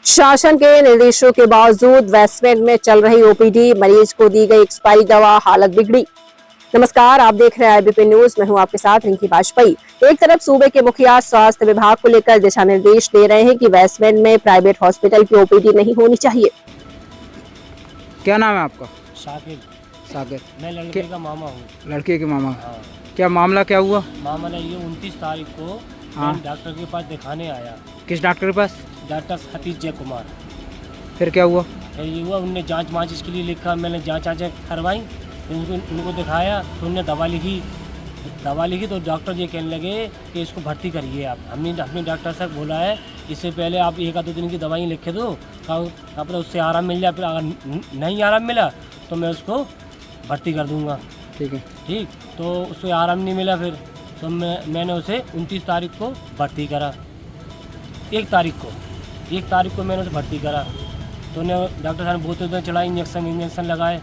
शासन के निर्देशों के बावजूद वेस्टमेंट में चल रही ओपीडी, मरीज को दी गई एक्सपायरी दवा, हालत बिगड़ी। नमस्कार, आप देख रहे हैं आईबीपी न्यूज। मैं हूं आपके साथ रिंकी वाजपेयी। एक तरफ सूबे के मुखिया स्वास्थ्य विभाग को लेकर दिशा निर्देश दे रहे हैं कि वेस्टमेंट में प्राइवेट हॉस्पिटल की ओपीडी नहीं होनी चाहिए। क्या नाम है आपका? शाकिब। साकिब। मैं लड़के का मामा हूँ। लड़के के मामा। हाँ। क्या मामला क्या हुआ? मामला ये 29 तारीख को हाँ। मैं डॉक्टर के पास दिखाने आया। किस डॉक्टर के पास? डॉक्टर सतीश जय कुमार। फिर क्या हुआ? फिर ये हुआ, उनने जांच वाँच इसके लिए लिखा। मैंने जांच करवाई, फिर उनको दिखाया तो उनने दवा लिखी तो डॉक्टर ये कहने लगे कि इसको भर्ती करिए आप। हमने अपने डॉक्टर से बोला है इससे पहले आप 1 या 2 दिन की दवाई लिखे दो, अपने उससे आराम मिल जाए। फिर अगर नहीं आराम मिला तो मैं उसको भर्ती कर दूँगा। ठीक, तो उससे आराम नहीं मिला, फिर तो मैंने उसे 29 तारीख को भर्ती करा। 1 तारीख को मैंने उसे भर्ती करा तो डॉक्टर साहब ने बोतल में चलाई, इंजेक्शन लगाए।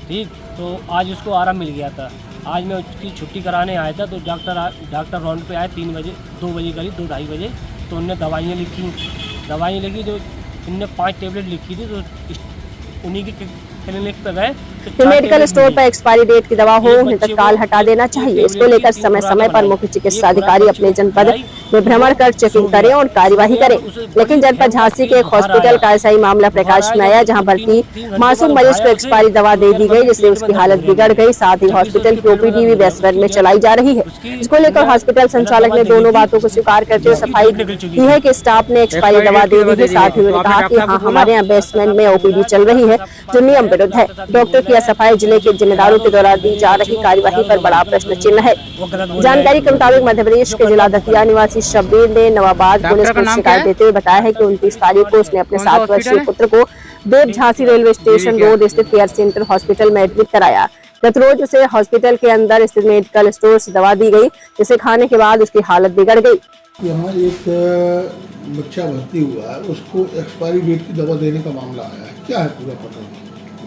ठीक, तो आज उसको आराम मिल गया था। आज मैं उसकी छुट्टी कराने आया था तो डॉक्टर राउंड पे आए 3 बजे, 2 बजे करीब, 2-2:30 बजे। तो उनने दवाइयाँ लिखी जो उनने 5 टेबलेट लिखी थी, तो उन्हीं की क्लिनिक पे गए। मेडिकल स्टोर पर एक्सपायरी डेट की दवा हो, उन्हें तत्काल हटा देना चाहिए। इसको लेकर समय समय पर मुख्य चिकित्सा अधिकारी अपने जनपद में भ्रमण कर चेकिंग करें और कार्यवाही करें। लेकिन जनपद झांसी के एक हॉस्पिटल का ऐसा ही मामला प्रकाश में आया, जहां भर्ती मासूम मरीज को एक्सपायरी दवा दे दी गई, जिससे उसकी हालत बिगड़ गई। साथ ही हॉस्पिटल की ओपीडी भी वेस्टमेंट में चलाई जा रही है। इसको लेकर हॉस्पिटल संचालक ने दोनों बातों को स्वीकार करते हुए सफाई दी है कि स्टाफ ने एक्सपायरी दवा दे दी है। साथ ही उन्होंने कहा कि हाँ, हमारे यहाँ बेसमेंट में ओपीडी चल रही है जो नियम विरुद्ध है। डॉक्टर की असफाई जिले के जिम्मेदारों के द्वारा दी जा रही कार्यवाही पर बड़ा प्रश्न चिन्ह है। जानकारी के मुताबिक मध्य प्रदेश के जिला दतिया निवासी शब्बीर ने नवाबाद पुलिस को शिकायत देते हुए बताया है कि 29 तारीख को उसने अपने 7 वर्षीय पुत्र को देव झांसी रेलवे स्टेशन रोड स्थित केयर सेंटर हॉस्पिटल में एडमिट कराया। गत रोज उसे हॉस्पिटल के अंदर स्थित मेडिकल स्टोर से दवा दी गई, जिसे खाने के बाद उसकी हालत बिगड़ गई। यहाँ एक बच्चा भर्ती हुआ है, उसको एक्सपायरी डेट की दवा देने का मामला आया है। क्या है पूरा पता?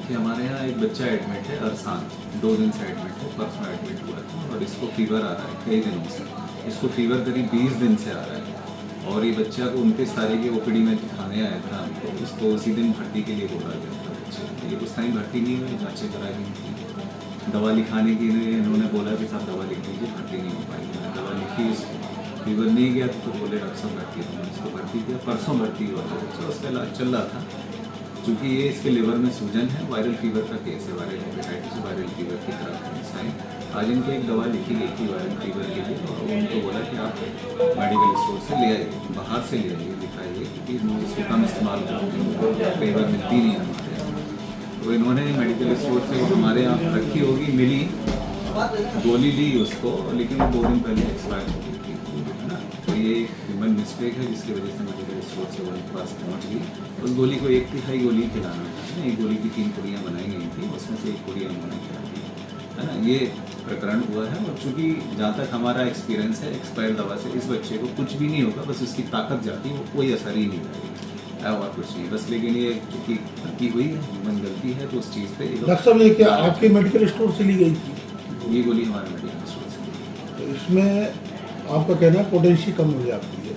हमारे यहाँ एक बच्चा एडमिट है, अरसान, 2 दिन से एडमिट है, परसों एडमिट हुआ था और इसको फीवर आ रहा है कई दिनों से। इसको फीवर करीब 20 दिन से आ रहा है और ये बच्चा को 29 तारीख की ओपीडी में दिखाने आया था। तो उसको उसी दिन भर्ती के लिए बोला गया था। बच्चे ये उस टाइम भर्ती नहीं हुई, जाँचें कराई गई थी। दवा लिखाने के लिए इन्होंने बोला कि साहब दवा लिख लीजिए, भर्ती नहीं हो पाई। मैंने दवा लिखी, इसको फीवर नहीं गया तो बोले डॉक्टर साहब भर्ती है। मैंने इसको भर्ती किया, परसों भर्ती हुआ था बच्चा, उसका इलाज चल रहा था। क्योंकि ये इसके लिवर में सूजन है, वायरल फीवर का केस है, वायरल हेपेटाइटिस वायरल फीवर की तरह साइन। आज इनको एक दवा लिखी गई थी वायरल फीवर के लिए और उनको बोला कि आप मेडिकल स्टोर से ले आइए, बाहर से ले आइए, दिखाइए, क्योंकि इसको कम इस्तेमाल करते हैं, फीवर मिलती नहीं है हमारे यहाँ। तो इन्होंने मेडिकल स्टोर से हमारे यहाँ रखी होगी, मिली, गोली ली उसको, लेकिन 2 दिन पहले एक्सपायर हो गई थी, है ना। तो ये ह्यूमन मिस्टेक है जिसकी वजह से मेडिकल स्टोर से उनके पास पहुँच गई। उस गोली को 1/3 गोली खिलाना है। एक गोली की 3 पुड़ियाँ बनाई गई थी, उसमें से 1 पुड़िया उन्होंने खिला दी, है ना। ये प्रकरण हुआ है और चूँकि जहाँ तक हमारा एक्सपीरियंस है, एक्सपायर दवा से इस बच्चे को कुछ भी नहीं होगा, बस उसकी ताकत जाती है, वो कोई असर ही नहीं रहेगा और कुछ नहीं बस। लेकिन ये चूँकि गलती हुई है, ह्यूमन गलती है, तो उस चीज़ पर डॉक्टर साहब ये क्या आपके मेडिकल स्टोर से ली गई थी? ये गोली हमारे मेडिकल स्टोर से ली। तो इसमें आपका कहना है पोटेंशियल कम हो जाती है,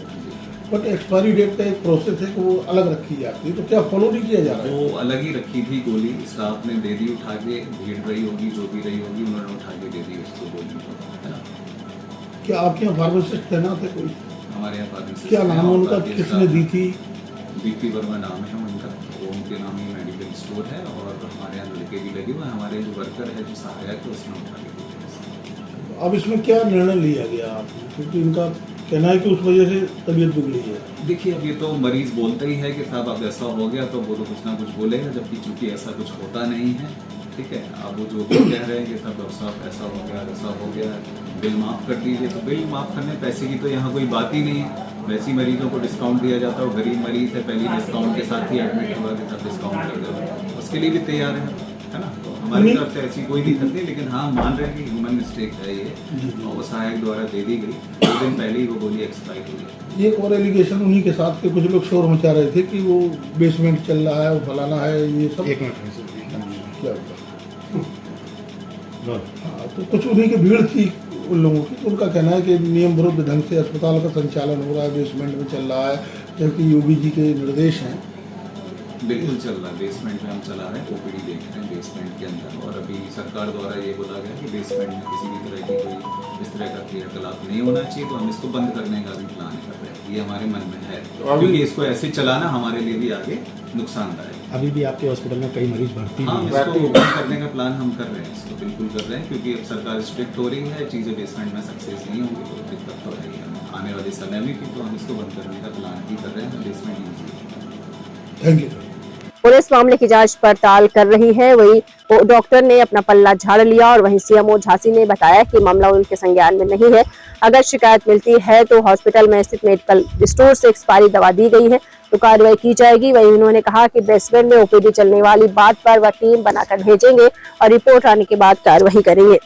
बट एक्सपायरी डेट का एक प्रोसेस है कि वो अलग रखी जाती है, तो क्या फॉलो नहीं किया जा रहा है? वो अलग ही रखी थी गोली, स्टाफ ने दे दी उठा के, भीड़ रही होगी जो भी रही होगी, उन्होंने उठा के दे दी उसको गोली, है ना। क्या आपके यहाँ फार्मासिस्ट तैनात है कोई? हमारे यहाँ फार्मेसिस्ट क्या नाम है उनका, किसने दी थी? दीप्ति वर्मा नाम है उनका, वो उनके नाम ही मेडिकल स्टोर है और हमारे यहाँ लड़के भी लगे हुए हैं। हमारे जो वर्कर है, जो सहायक है, उसने उठा के दिया। अब इसमें क्या निर्णय लिया गया आपने, क्योंकि इनका कहना है कि उस वजह से तबीयत बिगड़ी है? देखिए, अब ये तो मरीज बोलता ही है कि साहब अब ऐसा हो गया, तो वो तो कुछ ना कुछ बोलेगा, जबकि चूंकि ऐसा कुछ होता नहीं है। ठीक है, अब वो जो भी कह रहे हैं कि साहब डॉक्टर साहब ऐसा हो गया, ऐसा हो गया, बिल माफ़ कर दीजिए, तो बिल माफ़ करने पैसे की तो यहाँ कोई बात ही नहीं है। वैसे मरीजों को डिस्काउंट दिया जाता है, वो गरीब मरीज है, पहले डिस्काउंट के साथ ही एडमिट हुआ कि सब डिस्काउंट कर दो, उसके लिए भी तैयार है ना। तो हमारी तरफ से ऐसी कोई दिक्कत नहीं, लेकिन हाँ, मान रहे हैं कि ह्यूमन मिस्टेक है ये, और वो सहायक द्वारा दे दी गई। 2 दिन पहले ही वो गोली एक्सपायर हुई। एक और एलिगेशन उन्हीं के साथ के कुछ लोग शोर मचा रहे थे कि वो बेसमेंट चल रहा है, वो फलाना है, ये सब। एक मिनट, क्या होगा? हाँ, तो कुछ उन्हीं की भीड़ थी उन लोगों की, तो उनका कहना है कि नियम विरुद्ध ढंग से अस्पताल का संचालन हो रहा है, बेसमेंट में चल रहा है, जबकि यूबीजी के निर्देश हैं। बिल्कुल चल रहा है, बेसमेंट में हम चला रहे हैं, ओपीडी देख रहे हैं बेसमेंट के अंदर। और अभी सरकार द्वारा ये बोला गया कि बेसमेंट में किसी भी तरह की कोई इस तरह का क्रियाकलाप नहीं होना चाहिए, तो हम इसको बंद करने का भी प्लान कर रहे हैं। ये हमारे मन में है, क्योंकि इसको ऐसे चलाना हमारे लिए भी आगे नुकसानदायक। अभी भी आपके हॉस्पिटल में कई मरीज भर्ती हाँ, भी हैं। इसको बंद करने का प्लान हम कर रहे हैं, इसको बिल्कुल कर रहे हैं, क्योंकि अब सरकार स्ट्रिक्ट हो रही है, चीज़ें बेसमेंट में सक्सेस नहीं होंगी तो दिक्कत तो है ही आने वाले समय में भी। तो हम इसको बंद करने का प्लान भी कर रहे हैं, basement use. Thank you. Police मामले की जांच पड़ताल कर रही है। वही डॉक्टर ने अपना पल्ला झाड़ लिया और वहीं सीएमओ झांसी ने बताया कि मामला उनके संज्ञान में नहीं है। अगर शिकायत मिलती है तो हॉस्पिटल में स्थित मेडिकल स्टोर से एक्सपायरी दवा दी गई है तो कार्रवाई की जाएगी। वहीं उन्होंने कहा कि बेसमेंट में ओपीडी चलने वाली बात पर वह टीम बनाकर भेजेंगे और रिपोर्ट आने के बाद कार्रवाई करेंगे।